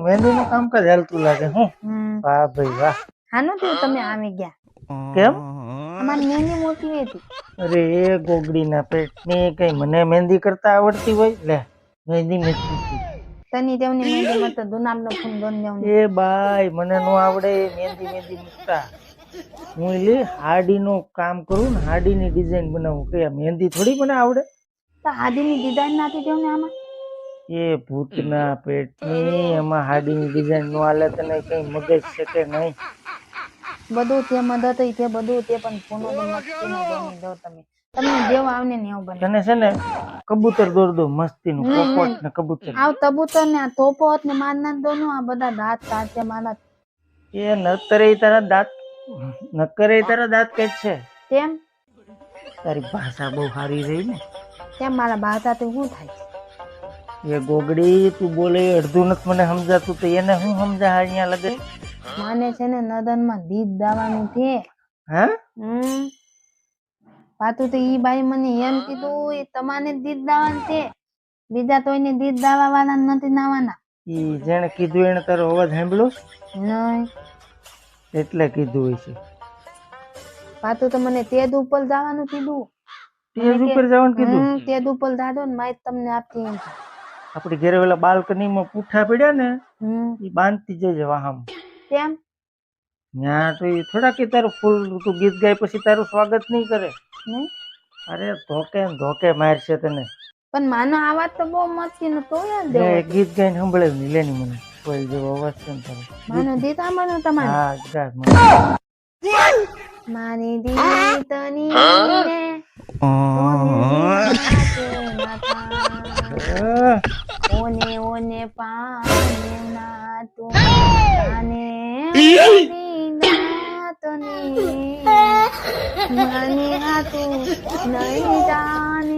મહેંદીનું કામકાજ હાલતું લાગે હું. વાહ ભાઈ વાહ. હાનું થયું તમે આવી ગયા? કેમ? અમારી મહેંદી મોકલી હતી. અરે એ ગોગડીના પેટની કઈ મને મહેંદી કરતા આવડતી હોય? લે મહેંદી નથી. તની તેવની મહેંદીમાં તો દુનામનો ફૂલ દોન દેવની. એ બાય મને નો આવડે મહેંદી મૂકતા. હું લે હાડીનું કામ કરું ને હાડીની ડિઝાઇન બનાવું કે મહેંદી થોડી મને આવડે. તો હાદીની ડિઝાઇન નાથી દેવને આમાં. એ ભૂતના પેટની એમાં હાડીની ડિઝાઇન નો હાલે તને કઈ મગજ છે કે નહીં? બધું તે મદદ તે બધું તે પણ ફોનો તો મસ્તીનો દોની દો તમે. તમને જેવ આવને ને એવું બને. તને છે ને કબૂતર દોર દો મસ્તીનું પોપટ ને કબૂતર. આવ કબૂતર ને આ તોપોત ને મારના દોનું આ બધા દાંત કાઢે મારા. એ નકરે તારા દાંત કઈ છે. કેમ? તારી ભાષા બહુ સારી રહી ને. કેમ મારા ભાષા તો શું થાય? એ ગોગડી તું બોલે અડધું નથી મને સમજાતું તો એને હું સમજા અહીંયા લગે. માને છે ને નદનમાં દીદ દાવાનું છે. હા પાતું તો ઈ બાઈ મને એમ કીધું એ તમારે દીદ દાવાનું છે, બીજા તો એને દીદ દાવા વાળા નથી નાવાના. ઈ જેને કીધું એને તારો અવાજ સાંભળ્યો નહીં એટલે કીધું હોય છે. પાતું તો મને તેજ ઉપર જવાનું કીધું. તેજ ઉપર જવાનું કીધું? તેજ ઉપર જાજો ને માહિતી તમને આપતી એમ. આપડી ઘરે ઓલા બાલ્કનીમાં પૂઠા પડ્યા ને એ બાંધતી જજે વાહમ. કેમ? ત્યાં તો એ થોડા કે તારું ફૂલ તું ગીત ગાય પછી તારું સ્વાગત નહીં કરે. નહીં? અરે ધોકે મારશે તને. પણ માનો અવાજ તો બહુ મસ્તી નો તો ગીત ગાઈને સંભળે નહીં લેની મને કોઈ જેવો અવાજ છે ને તારો. માનો દીત આંબળો તમારે. હા ગા મારી દીતની ને ઓને ઓને પાને ના તો આને દીનાતની મને હાતું નહીં જાને